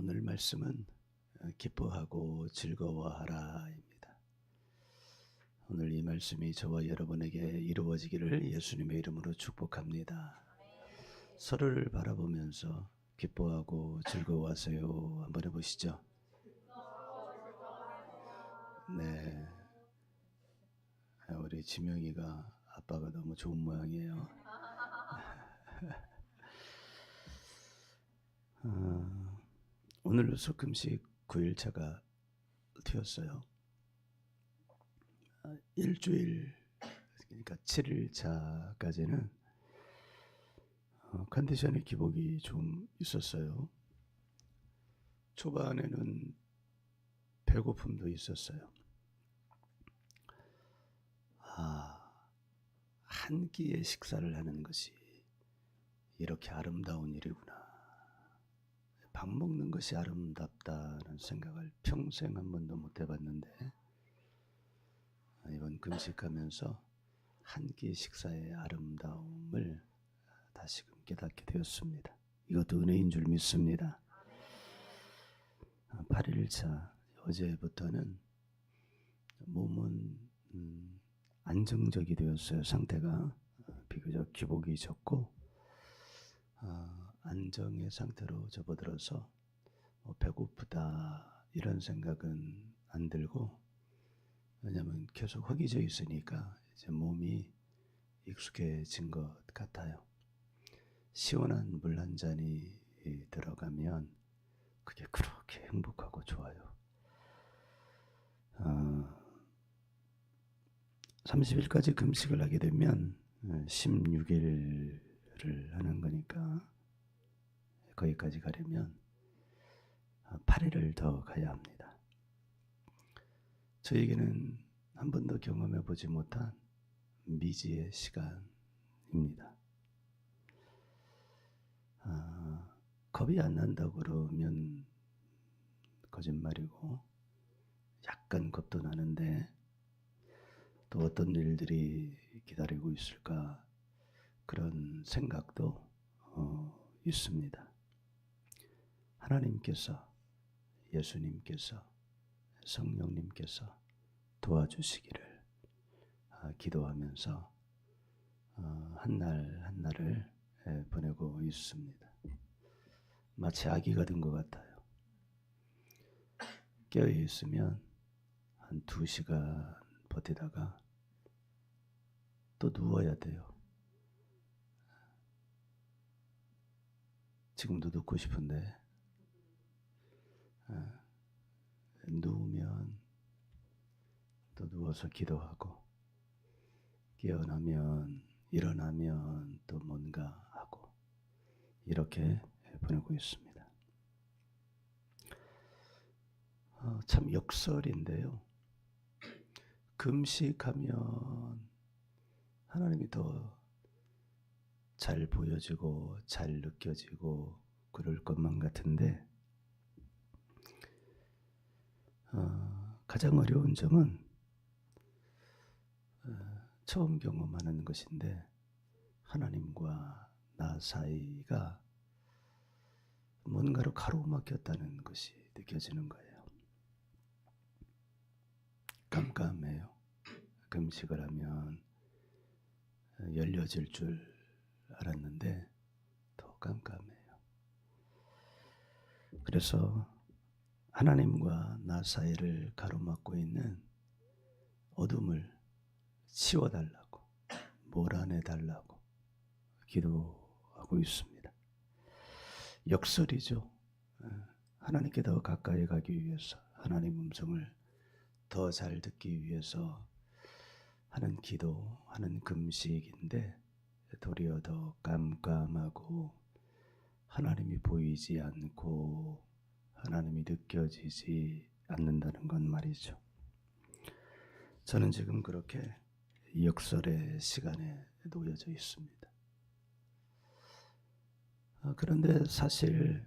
오늘 말씀은 기뻐하고 즐거워하라입니다. 오늘 이 말씀이 저와 여러분에게 이루어지기를 예수님의 이름으로 축복합니다. 서로를 바라보면서 기뻐하고 즐거워하세요. 한번 해보시죠. 네, 우리 지명이가 아빠가 너무 좋은 모양이에요. 오늘로서 금식 9일차가 되었어요. 일주일, 그러니까 7일차까지는 컨디션의 기복이 좀 있었어요. 초반에는 배고픔도 있었어요. 한 끼의 식사를 하는 것이 이렇게 아름다운 일이구나. 밥 먹는 것이 아름답다는 생각을 평생 한 번도 못 해봤는데 이번 금식하면서 한 끼 식사의 아름다움을 다시금 깨닫게 되었습니다. 이것도 은혜인 줄 믿습니다. 8일차 어제부터는 몸은 안정적이 되었어요. 상태가 비교적 기복이 적고 안정의 상태로 접어들어서 배고프다 이런 생각은 안 들고, 왜냐하면 계속 허기져 있으니까 이제 몸이 익숙해진 것 같아요. 시원한 물 한 잔이 들어가면 그게 그렇게 행복하고 좋아요. 30일까지 금식을 하게 되면 16일을 하는 거니까 거기까지 가려면 8일을 더 가야 합니다. 저에게는 한 번도 경험해 보지 못한 미지의 시간입니다. 겁이 안 난다고 그러면 거짓말이고, 약간 겁도 나는데 또 어떤 일들이 기다리고 있을까 그런 생각도 있습니다. 하나님께서, 예수님께서, 성령님께서 도와주시기를 기도하면서 한 날 한 날을 보내고 있습니다. 마치 아기가 된 것 같아요. 깨어 있으면 한 2시간 버티다가 또 누워야 돼요. 지금도 눕고 싶은데 누우면 또 누워서 기도하고, 깨어나면 일어나면 또 뭔가 하고, 이렇게 보내고 있습니다. 참 역설인데요. 금식하면 하나님이 더 잘 보여지고 잘 느껴지고 그럴 것만 같은데 가장 어려운 점은 처음 경험하는 것인데 하나님과 나 사이가 뭔가로 가로막혔다는 것이 느껴지는 거예요. 깜깜해요. 금식을 하면 열려질 줄 알았는데 더 깜깜해요. 그래서 하나님과 나 사이를 가로막고 있는 어둠을 치워달라고, 몰아내달라고 기도하고 있습니다. 역설이죠. 하나님께 더 가까이 가기 위해서, 하나님 음성을 더 잘 듣기 위해서 하는 기도, 하는 금식인데 도리어 더 깜깜하고 하나님이 보이지 않고 하나님이 느껴지지 않는다는 건 말이죠. 저는 지금 그렇게 역설의 시간에 놓여져 있습니다. 그런데 사실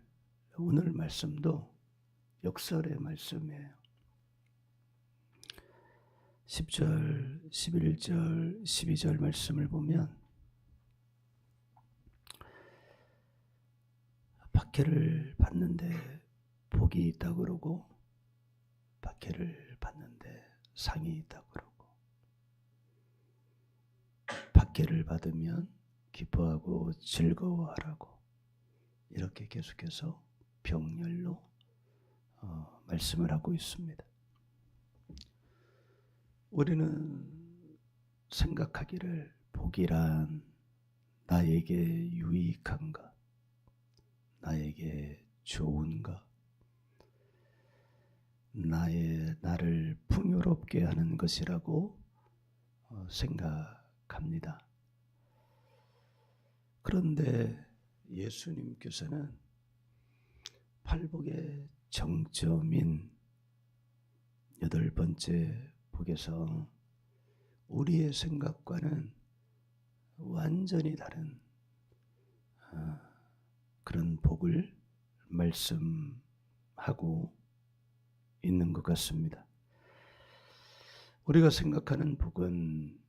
오늘 말씀도 역설의 말씀이에요. 10절, 11절, 12절 말씀을 보면 박해를 받는데 복이 있다고 그러고 박해를 받는데 상이 있다고 그러고 박해를 받으면 기뻐하고 즐거워하라고 이렇게 계속해서 병렬로 말씀을 하고 있습니다. 우리는 생각하기를 복이란 나에게 유익한 것, 나에게 좋은 것, 나를 풍요롭게 하는 것이라고 생각합니다. 그런데 예수님께서는 팔복의 정점인 8번째 복에서 우리의 생각과는 완전히 다른 그런 복을 말씀하고 있는 것 같습니다. 우리가 생각하는 복은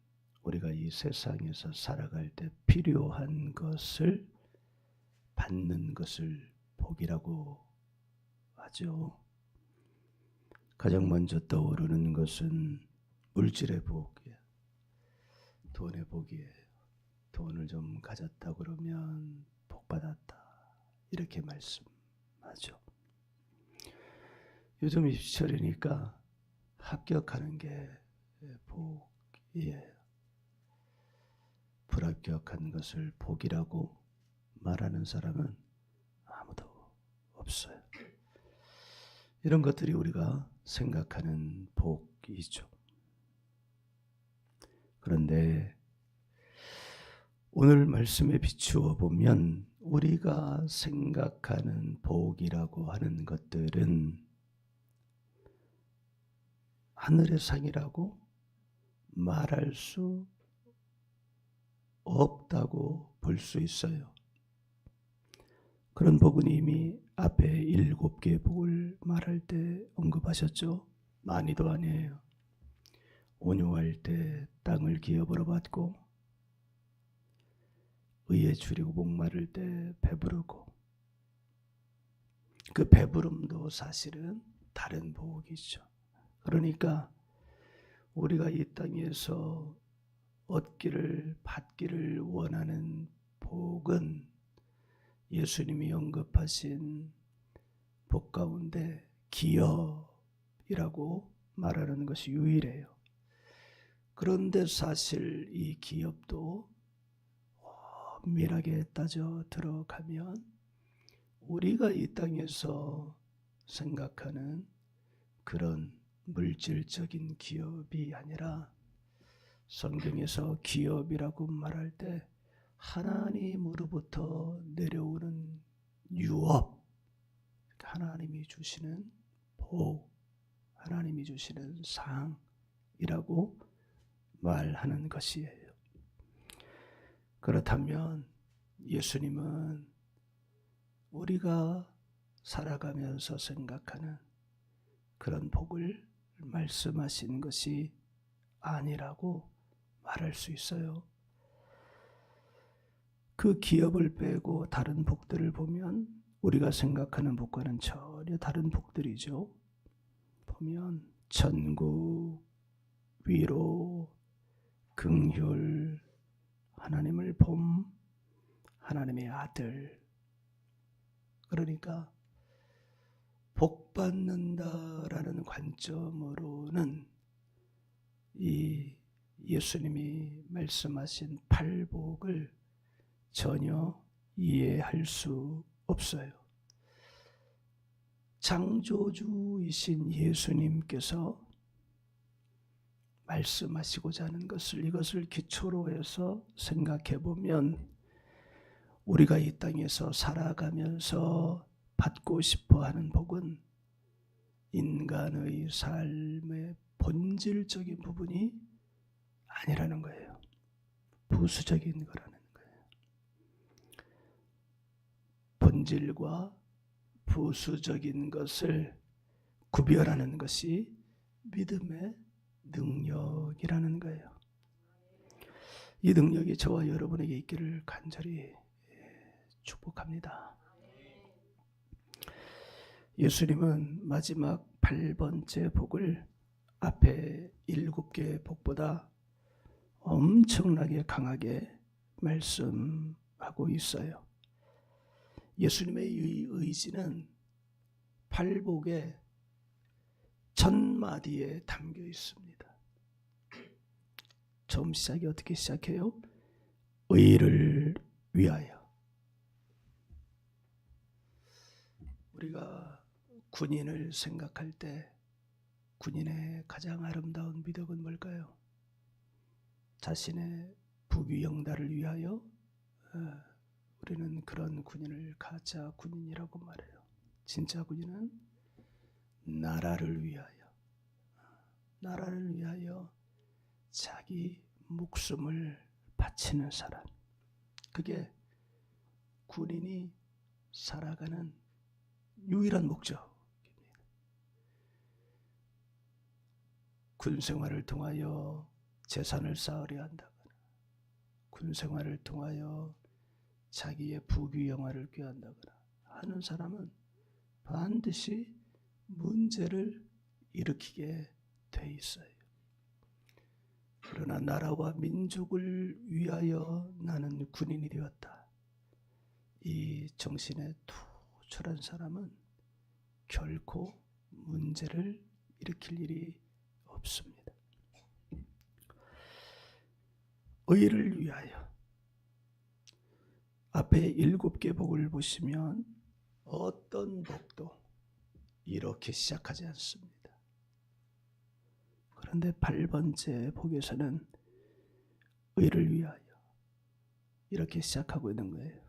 우리가 이 세상에서 살아갈 때 필요한 것을 받는 것을 복이라고 하죠. 가장 먼저 떠오르는 것은 물질의 복이에요. 돈의 복이에요. 돈을 좀 가졌다 그러면 복 받았다 이렇게 말씀하죠. 요즘 입시철이니까 합격하는 게 복이에요. 불합격한 것을 복이라고 말하는 사람은 아무도 없어요. 이런 것들이 우리가 생각하는 복이죠. 그런데 오늘 말씀에 비추어 보면 우리가 생각하는 복이라고 하는 것들은 하늘의 상이라고 말할 수 없다고 볼 수 있어요. 그런 복은 이미 앞에 7개의 복을 말할 때 언급하셨죠. 많이도 아니에요. 온유할 때 땅을 기업으로 받고 의에 줄이고 목마를 때 배부르고 그 배부름도 사실은 다른 복이죠. 그러니까 우리가 이 땅에서 얻기를 받기를 원하는 복은 예수님이 언급하신 복 가운데 기업이라고 말하는 것이 유일해요. 그런데 사실 이 기업도 엄밀하게 따져 들어가면 우리가 이 땅에서 생각하는 그런 물질적인 기업이 아니라 성경에서 기업이라고 말할 때 하나님으로부터 내려오는 유업, 하나님이 주시는 복, 하나님이 주시는 상이라고 말하는 것이에요. 그렇다면 예수님은 우리가 살아가면서 생각하는 그런 복을 말씀하신 것이 아니라고 말할 수 있어요. 그 기업을 빼고 다른 복들을 보면 우리가 생각하는 복과는 전혀 다른 복들이죠. 보면 천국, 위로, 긍휼, 하나님을 봄, 하나님의 아들. 그러니까 복 받는다라는 관점으로는 이 예수님이 말씀하신 팔복을 전혀 이해할 수 없어요. 창조주이신 예수님께서 말씀하시고자 하는 것을 이것을 기초로 해서 생각해 보면 우리가 이 땅에서 살아가면서 받고 싶어 하는 복은 인간의 삶의 본질적인 부분이 아니라는 거예요. 부수적인 거라는 거예요. 본질과 부수적인 것을 구별하는 것이 믿음의 능력이라는 거예요. 이 능력이 저와 여러분에게 있기를 간절히 축복합니다. 예수님은 마지막 8번째 복을 앞에 7개의 복보다 엄청나게 강하게 말씀하고 있어요. 예수님의 의지는 8복의 첫마디에 담겨 있습니다. 처음 시작이 어떻게 시작해요? 의를 위하여. 우리가 군인을 생각할 때 군인의 가장 아름다운 미덕은 뭘까요? 자신의 부귀영달을 위하여 우리는 그런 군인을 가짜 군인이라고 말해요. 진짜 군인은 나라를 위하여 자기 목숨을 바치는 사람. 그게 군인이 살아가는 유일한 목적입니다. 군 생활을 통하여 재산을 쌓으려 한다거나 군 생활을 통하여 자기의 부귀영화를 꾀한다거나 하는 사람은 반드시 문제를 일으키게 돼 있어요. 그러나 나라와 민족을 위하여 나는 군인이 되었다. 이 정신에 투철한 사람은 결코 문제를 일으킬 일이 없습니다. 의를 위하여. 앞에 7개 복을 보시면 어떤 복도 이렇게 시작하지 않습니다. 그런데 8번째 복에서는 의를 위하여 이렇게 시작하고 있는 거예요.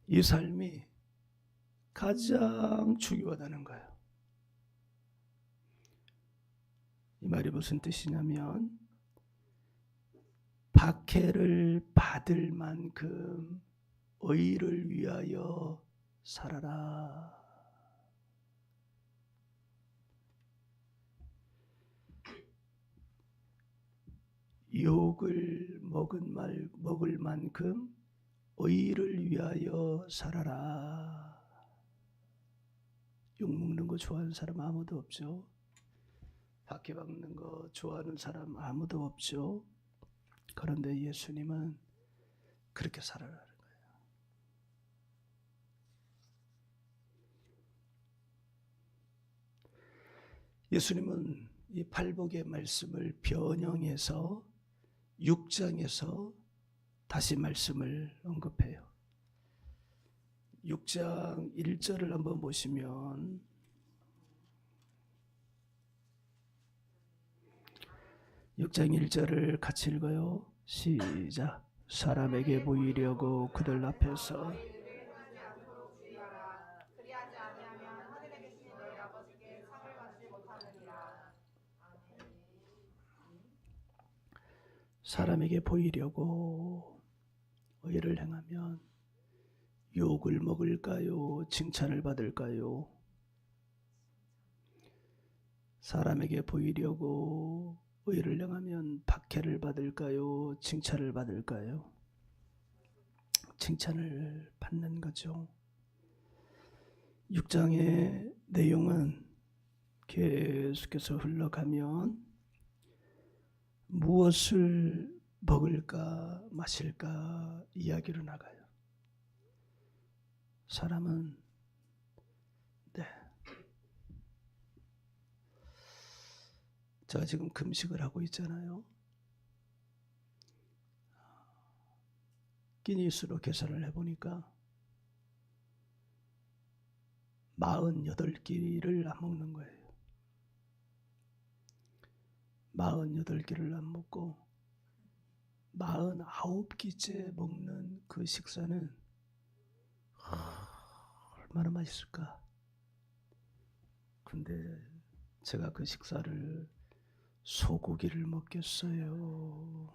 이 삶이 가장 중요하다는 거예요. 이 말이 무슨 뜻이냐면 박해를 받을 만큼 의를 위하여 살아라. 욕을 먹을 만큼 의를 위하여 살아라. 욕 먹는 거 좋아하는 사람 아무도 없죠. 박해받는 거 좋아하는 사람 아무도 없죠. 그런데 예수님은 그렇게 살아라는 거예요. 예수님은 이 8복의 말씀을 변형해서 6장에서 다시 말씀을 언급해요. 6장 1절을 한번 보시면 6장 1절을 같이 읽어요. 시작. 사람에게 보이려고 그들 앞에서 사람에게 보이려고 의를 행하면 욕을 먹을까요? 칭찬을 받을까요? 사람에게 보이려고 의를 행하면 박해를 받을까요? 칭찬을 받을까요? 칭찬을 받는 거죠. 6장의 내용은 계속해서 흘러가면 무엇을 먹을까 마실까 이야기로 나가요. 사람은 제가 지금 금식을 하고 있잖아요. 기니스로 계산을 해보니까 48끼를 안 먹는 거예요. 48끼를 안 먹고 49끼째 먹는 그 식사는 얼마나 맛있을까. 근데 제가 그 식사를 소고기를 먹겠어요?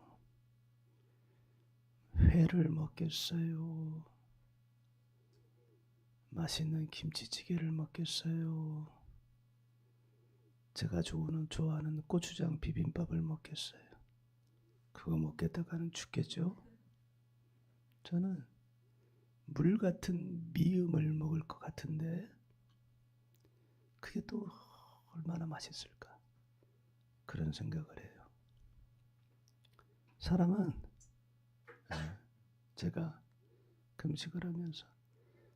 회를 먹겠어요? 맛있는 김치찌개를 먹겠어요? 제가 좋아하는 고추장 비빔밥을 먹겠어요? 그거 먹겠다가는 죽겠죠? 저는 물 같은 미음을 먹을 것 같은데 그게 또 얼마나 맛있을까 그런 생각을 해요. 사람은 제가 금식을 하면서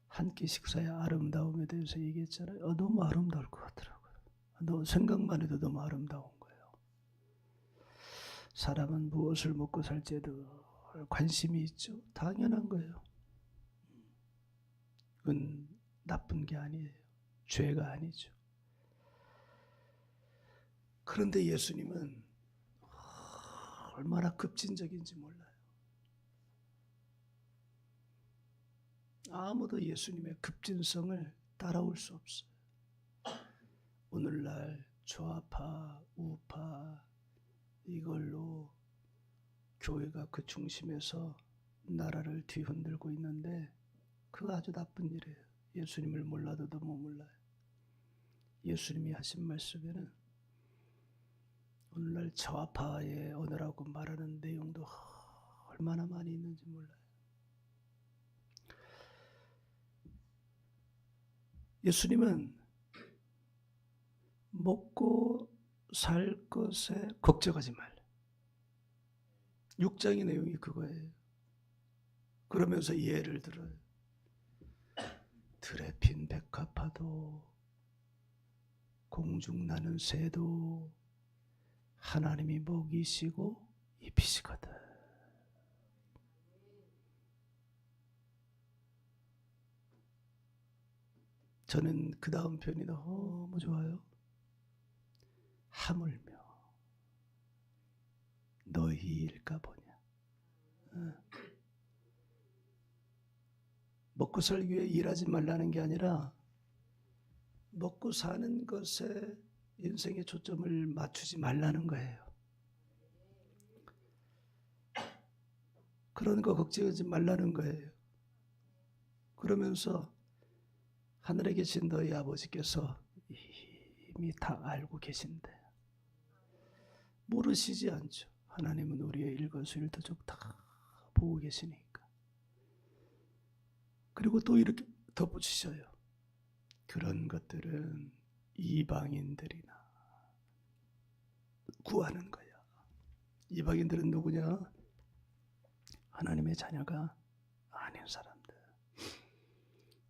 한 끼 식사의 아름다움에 대해서 얘기했잖아요. 너무 아름다울 것 같더라고요. 너무 생각만 해도 너무 아름다운 거예요. 사람은 무엇을 먹고 살지에 도 관심이 있죠. 당연한 거예요. 그건 나쁜 게 아니에요. 죄가 아니죠. 그런데 예수님은 얼마나 급진적인지 몰라요. 아무도 예수님의 급진성을 따라올 수 없어요. 오늘날 좌파, 우파 이걸로 교회가 그 중심에서 나라를 뒤흔들고 있는데 그거 아주 나쁜 일이에요. 예수님을 몰라도 너무 몰라요. 예수님이 하신 말씀에는 오늘날 좌파의 언어라고 말하는 내용도 얼마나 많이 있는지 몰라요. 예수님은 먹고 살 것에 걱정하지 말라. 6장의 내용이 그거예요. 그러면서 예를 들어요. 들에 핀 백합화도 공중 나는 새도 하나님이 먹이시고 입히시거든. 저는 그 다음 편이 너무 좋아요. 하물며 너희 일까 보냐. 먹고 살기 위해 일하지 말라는 게 아니라 먹고 사는 것에 인생의 초점을 맞추지 말라는 거예요. 그런 거 걱정하지 말라는 거예요. 그러면서 하늘에 계신 너희 아버지께서 이미 다 알고 계신데 모르시지 않죠. 하나님은 우리의 일거수일투족 다 보고 계시니까. 그리고 또 이렇게 덧붙이셔요. 그런 것들은 이방인들이나 구하는 거야. 이방인들은 누구냐? 하나님의 자녀가 아닌 사람들.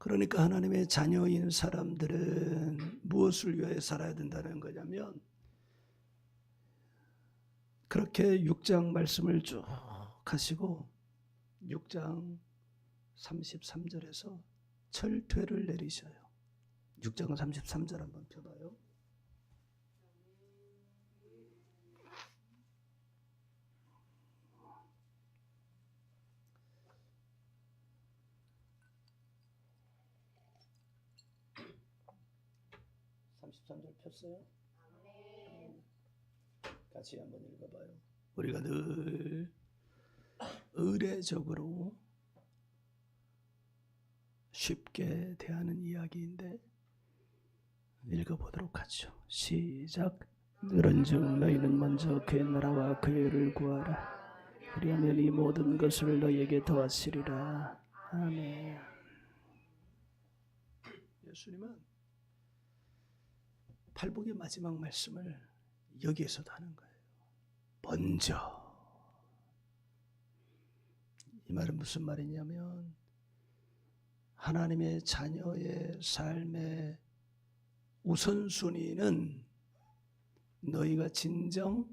그러니까 하나님의 자녀인 사람들은 무엇을 위해 살아야 된다는 거냐면 그렇게 6장 말씀을 쭉 하시고 6장 33절에서 철퇴를 내리셔요. 6장 33절 한번 펴봐요. 폈어요? 같이 한번 읽어봐요. 우리가 늘 의례적으로 쉽게 대하는 이야기인데 읽어보도록 하죠. 시작. 그런즉 너희는 먼저 그의 나라와 그의 의를 구하라. 그리하면 이 모든 것을 너희에게 더하시리라. 아멘. 예수님은 팔복의 마지막 말씀을 여기에서도 하는 거예요. 먼저. 이 말은 무슨 말이냐면 하나님의 자녀의 삶의 우선순위는 너희가 진정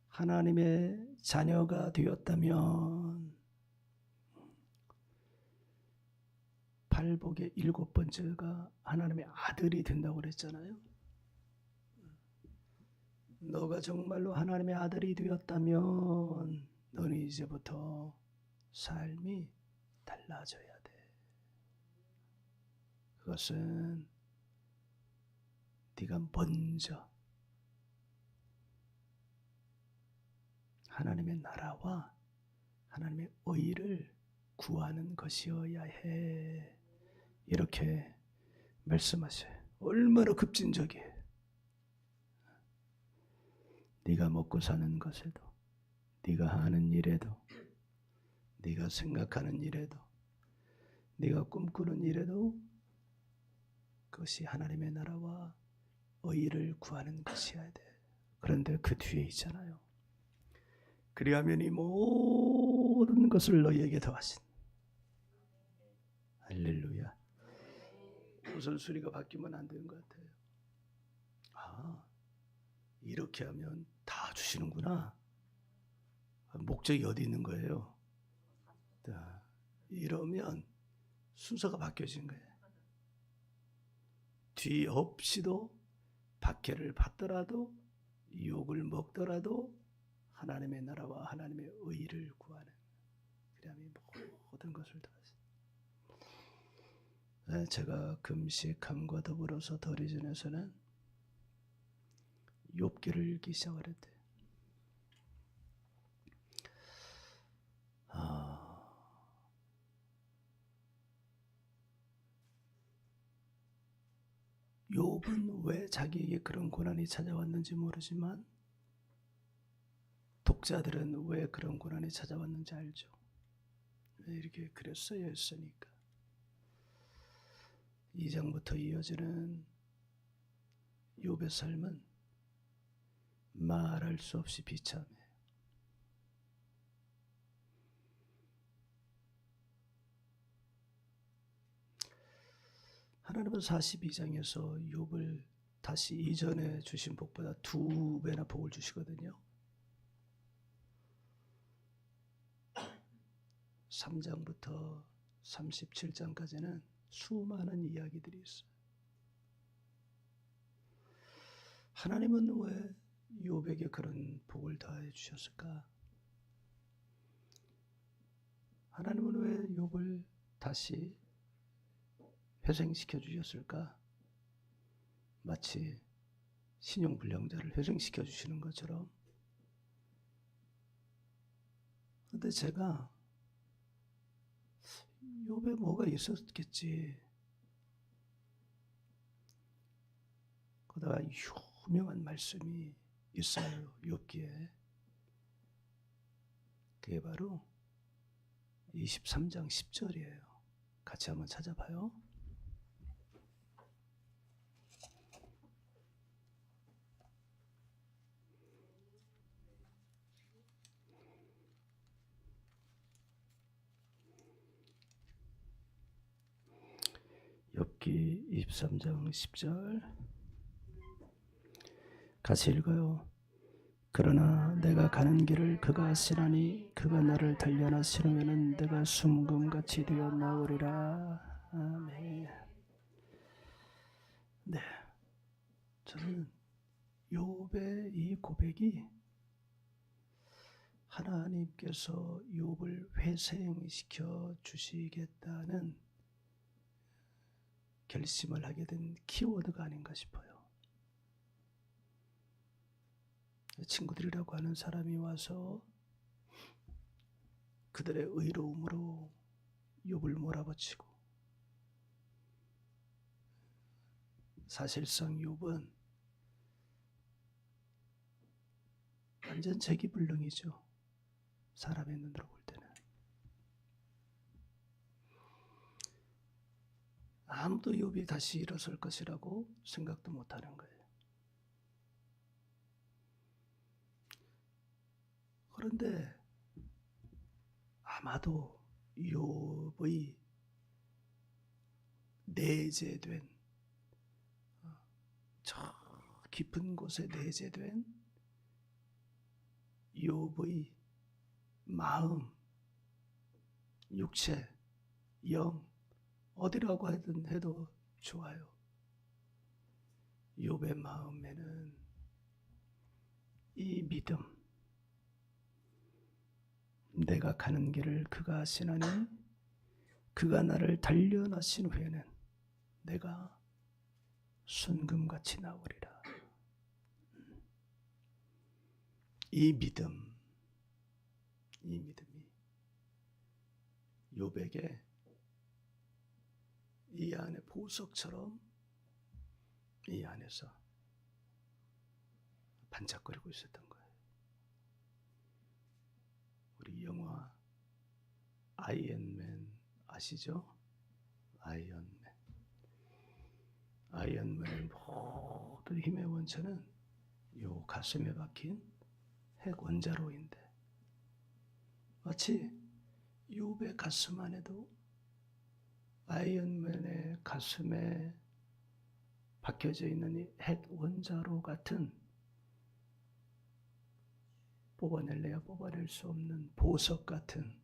하나님의 자녀가 되었다면 팔복의 7번째가 하나님의 아들이 된다고 그랬잖아요. 너가 정말로 하나님의 아들이 되었다면 너는 이제부터 삶이 달라져야 돼. 그것은 네가 먼저 하나님의 나라와 하나님의 의를 구하는 것이어야 해. 이렇게 말씀하셔요. 얼마나 급진적이에요. 네가 먹고 사는 것에도, 네가 하는 일에도, 네가 생각하는 일에도, 네가 꿈꾸는 일에도 그것이 하나님의 나라와 의를 구하는 것이어야 돼. 그런데 그 뒤에 있잖아요. 그리하면 이 모든 것을 너희에게 더하신. 할렐루야. 우선순위가 바뀌면 안 되는 것 같아요. 아, 이렇게 하면 다 주시는구나. 목적이 어디 있는 거예요? 이러면 순서가 바뀌어진 거예요. 뒤 없이도 박해를 받더라도 욕을 먹더라도 하나님의 나라와 하나님의 의를 구하는, 그러면 모든 것을 다. 제가 금식함과 더불어서 더 이전에서는 욥기를 읽기 시작을 했대요. 욥은 왜 자기에게 그런 고난이 찾아왔는지 모르지만 독자들은 왜 그런 고난이 찾아왔는지 알죠. 왜 이렇게 그랬어야 했으니까. 2장부터 이어지는 욥의 삶은 말할 수 없이 비참해. 하나님은 42장에서 욥을 다시 이전에 주신 복보다 2배나 복을 주시거든요. 3장부터 37장까지는 수많은 이야기들이 있어요. 하나님은 왜 욥에게 그런 복을 더해 주셨을까? 하나님은 왜 욥을 다시 회생시켜 주셨을까? 마치 신용불량자를 회생시켜 주시는 것처럼. 근데 제가 욥에 뭐가 있었겠지. 그러다가 유명한 말씀이 있어요. 욥기에. 그게 바로 23장 10절이에요. 같이 한번 찾아봐요. 욥기 23장 10절 같이 읽어요. 그러나 내가 가는 길을 그가 아시나니 그가 나를 단련하 시르면은 내가 순금같이 되어 나오리라. 아멘. 네, 저는 욥의 이 고백이 하나님께서 욥을 회생시켜 주시겠다는 결심을 하게 된 키워드가 아닌가 싶어요. 친구들이라고 하는 사람이 와서 그들의 의로움으로 욥을 몰아붙이고, 사실상 욥은 완전 재기불능이죠. 사람의 눈으로 볼 때는. 아무도 욥이 다시 일어설 것이라고 생각도 못하는 거예요. 그런데 아마도 욥의 내재된, 저 깊은 곳에 내재된 욥의 마음, 육체, 영, 어디라고 하든 해도 좋아요. 욥의 마음에는 이 믿음, 내가 가는 길을 그가 아시나니 그가 나를 단련하신 후에는 내가 순금같이 나오리라. 이 믿음이 욥에게 이 안에 보석처럼 이 안에서 반짝거리고 있었던 거예요. 우리 영화 아이언맨 아시죠? 아이언맨의 모든 힘의 원천은 요 가슴에 박힌 핵 원자로인데, 마치 욥의 가슴 안에도 아이언맨의 가슴에 박혀져 있는 이 핵 원자로 같은 뽑아낼래야 뽑아낼 수 없는 보석 같은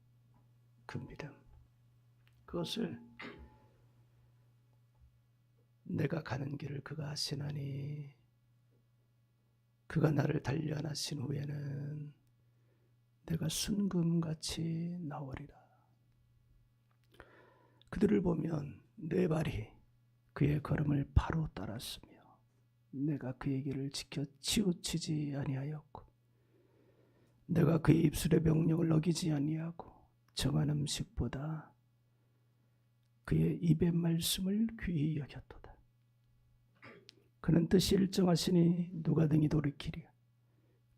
그 믿음, 그것을 내가 가는 길을 그가 아시나니 그가 나를 단련하신 후에는 내가 순금같이 나오리라. 그들을 보면 내 발이 그의 걸음을 바로 따랐으며 내가 그의 길을 지켜 치우치지 아니하였고 내가 그의 입술의 명령을 어기지 아니하고 정한 음식보다 그의 입의 말씀을 귀히 여겼도다. 그는 뜻이 일정하시니 누가 등이 돌이키랴.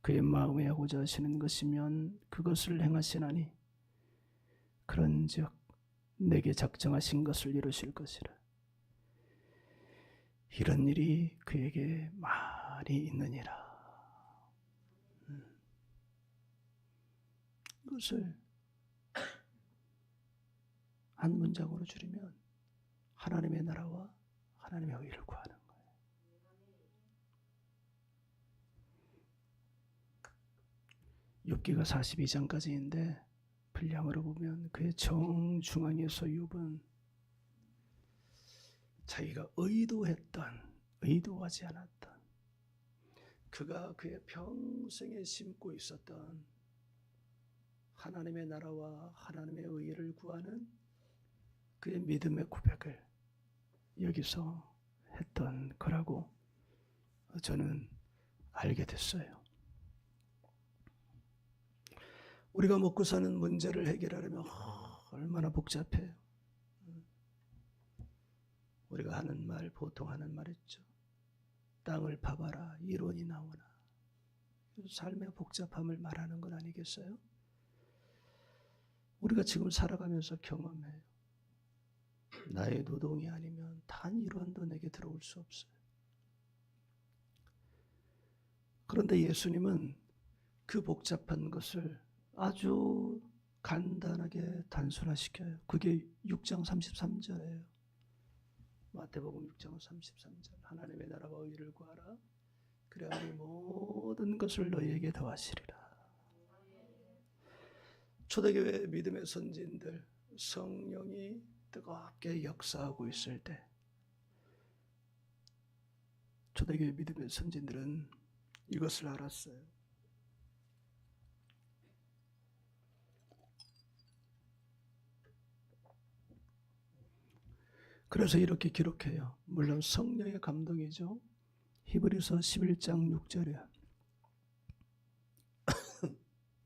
그의 마음에 하고자 하시는 것이면 그것을 행하시나니 그런즉 내게 작정하신 것을 이루실 것이라. 이런 일이 그에게 많이 있느니라. 이것을 한 문장으로 줄이면 하나님의 나라와 하나님의 의를 구하는 거예요. 욥기가 42장까지인데 분량으로 보면 그의 정중앙에서 욥은 자기가 의도하지 않았던, 그가 그의 평생에 심고 있었던 하나님의 나라와 하나님의 의를 구하는 그의 믿음의 고백을 여기서 했던 거라고 저는 알게 됐어요. 우리가 먹고 사는 문제를 해결하려면 얼마나 복잡해요. 우리가 하는 말, 보통 하는 말 있죠. 땅을 파봐라, 이론이 나오나. 삶의 복잡함을 말하는 건 아니겠어요? 우리가 지금 살아가면서 경험해요. 나의 노동이 아니면 단 1원도 내게 들어올 수 없어요. 그런데 예수님은 그 복잡한 것을 아주 간단하게 단순화시켜요. 그게 6장 33절이에요. 마태복음 6장 33절. 하나님의 나라와 의를 구하라. 그래야 이 모든 것을 너희에게 더하시리라. 초대교회 믿음의 선진들, 성령이 뜨겁게 역사하고 있을 때 초대교회 믿음의 선진들은 이것을 알았어요. 그래서 이렇게 기록해요. 물론 성령의 감동이죠. 히브리서 11장 6절이야.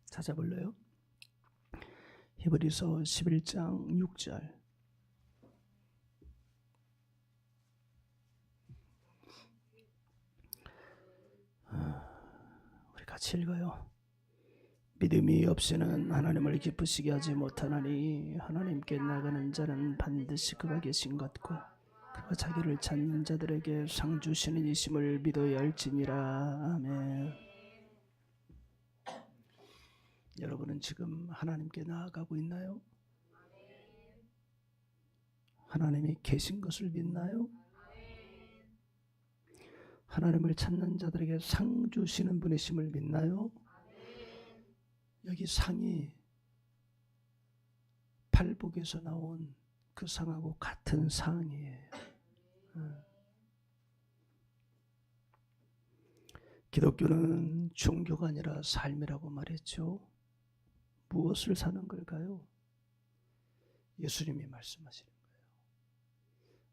찾아볼래요? 히브리서 11장 6절. 우리 같이 읽어요. 믿음이 없이는 하나님을 기쁘시게 하지 못하나니 하나님께 나가는 자는 반드시 그가 계신 것과 그가 자기를 찾는 자들에게 상 주시는 이심을 믿어야 할지니라. 아멘. 여러분은 지금 하나님께 나아가고 있나요? 하나님이 계신 것을 믿나요? 하나님을 찾는 자들에게 상 주시는 분이심을 믿나요? 여기 상이 팔복에서 나온 그 상하고 같은 상이에요. 기독교는 종교가 아니라 삶이라고 말했죠. 무엇을 사는 걸까요? 예수님이 말씀하시는 거예요.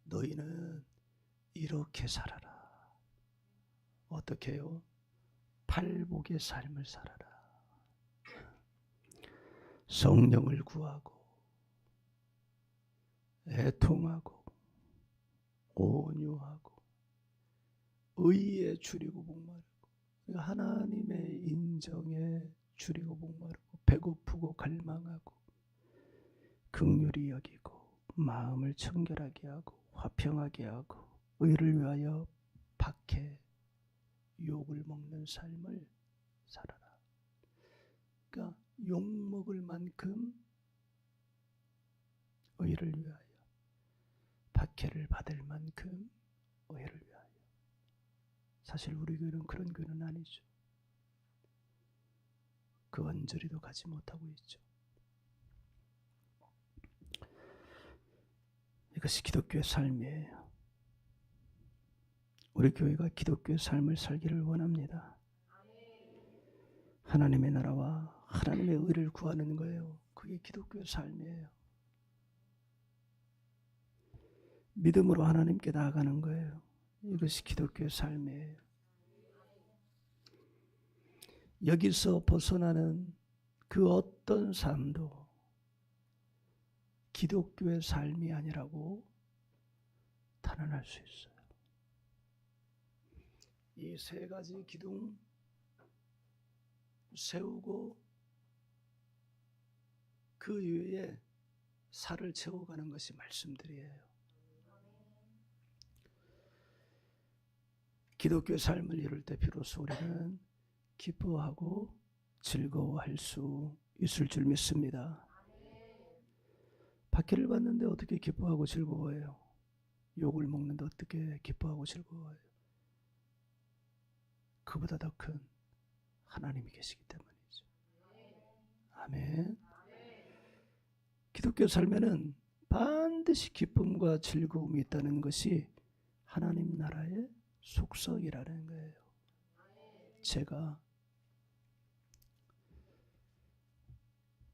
너희는 이렇게 살아라. 어떻게 해요? 팔복의 삶을 살아라. 성령을 구하고 애통하고 온유하고 의에 줄이고 목마르고 하나님의 인정에 줄이고 목마르고 배고프고 갈망하고 긍휼히 여기고 마음을 청결하게 하고 화평하게 하고 의를 위하여 박해 욕을 먹는 삶을 살아라. 그러니까 욕 먹을 만큼 의를 위하여, 박해를 받을 만큼 의를 위하여. 사실 우리 교회는 그런 교회는 아니죠. 그 언저리도 가지 못하고 있죠. 이것이 기독교의 삶이에요. 우리 교회가 기독교의 삶을 살기를 원합니다. 하나님의 나라와 하나님의 의를 구하는 거예요. 그게 기독교의 삶이에요. 믿음으로 하나님께 나아가는 거예요. 이것이 기독교의 삶이에요. 여기서 벗어나는 그 어떤 삶도 기독교의 삶이 아니라고 단언할 수 있어요. 이 세 가지 기둥 세우고 그 위에 살을 채워가는 것이 말씀들이에요. 기독교 삶을 이룰 때 비로소 우리는 기뻐하고 즐거워할 수 있을 줄 믿습니다. 박해를 받는데 어떻게 기뻐하고 즐거워해요? 욕을 먹는데 어떻게 기뻐하고 즐거워해요? 그보다 더 큰 하나님이 계시기 때문이죠. 아멘. 기독교 삶에는 반드시 기쁨과 즐거움이 있다는 것이 하나님 나라의 속성이라는 거예요. 제가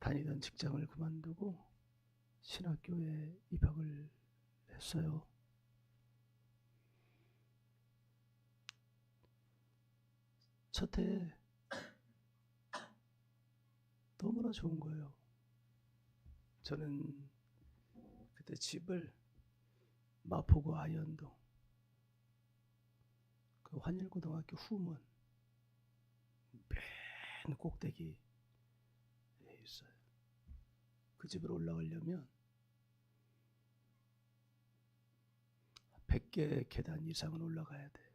다니던 직장을 그만두고 신학교에 입학을 했어요. 첫 해에 너무나 좋은 거예요. 저는 그때 집을 마포구 아현동 그 환일고등학교 후문 맨 꼭대기에 있어요. 그 집으로 올라가려면 100개 계단 이상은 올라가야 돼요.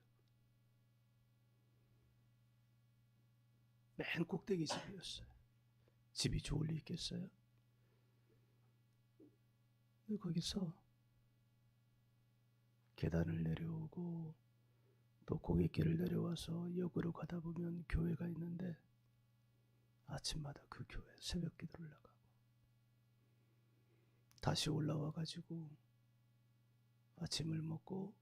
맨 꼭대기 집이었어요. 집이 좋을 리 있겠어요? 거기서 계단을 내려오고 또 고갯길을 내려와서 역으로 가다 보면 교회가 있는데 아침마다 그 교회 새벽 기도를 나가고 다시 올라와 가지고 아침을 먹고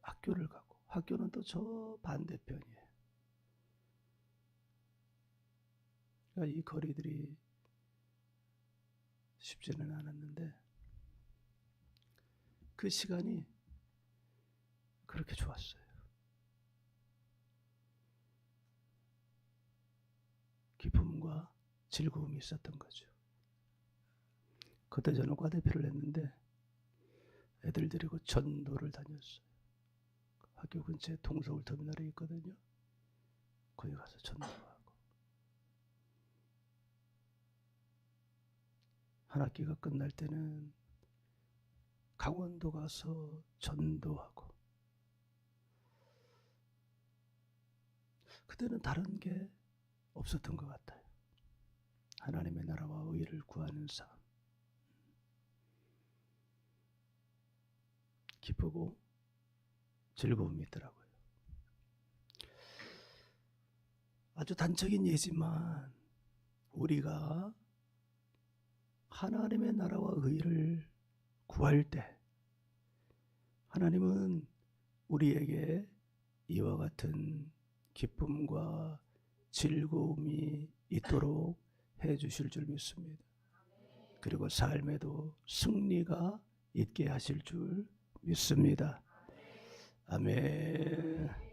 학교를 가고 학교는 또 저 반대편이에요. 그러니까 이 거리들이 쉽지는 않았는데 그 시간이 그렇게 좋았어요. 기쁨과 즐거움이 있었던 거죠. 그때 저는 과대표를 했는데 애들 데리고 전도를 다녔어요. 학교 근처에 동서울 터미널이 있거든요. 거기 가서 전도하고 한 학기가 끝날 때는 강원도 가서 전도하고 그때는 다른 게 없었던 것 같아요. 하나님의 나라와 의를 구하는 삶, 기쁘고 즐거움이 있더라고요. 아주 단적인 예지만 우리가 하나님의 나라와 의를 구할 때 하나님은 우리에게 이와 같은 기쁨과 즐거움이 있도록 해 주실 줄 믿습니다. 그리고 삶에도 승리가 있게 하실 줄 믿습니다. 아멘.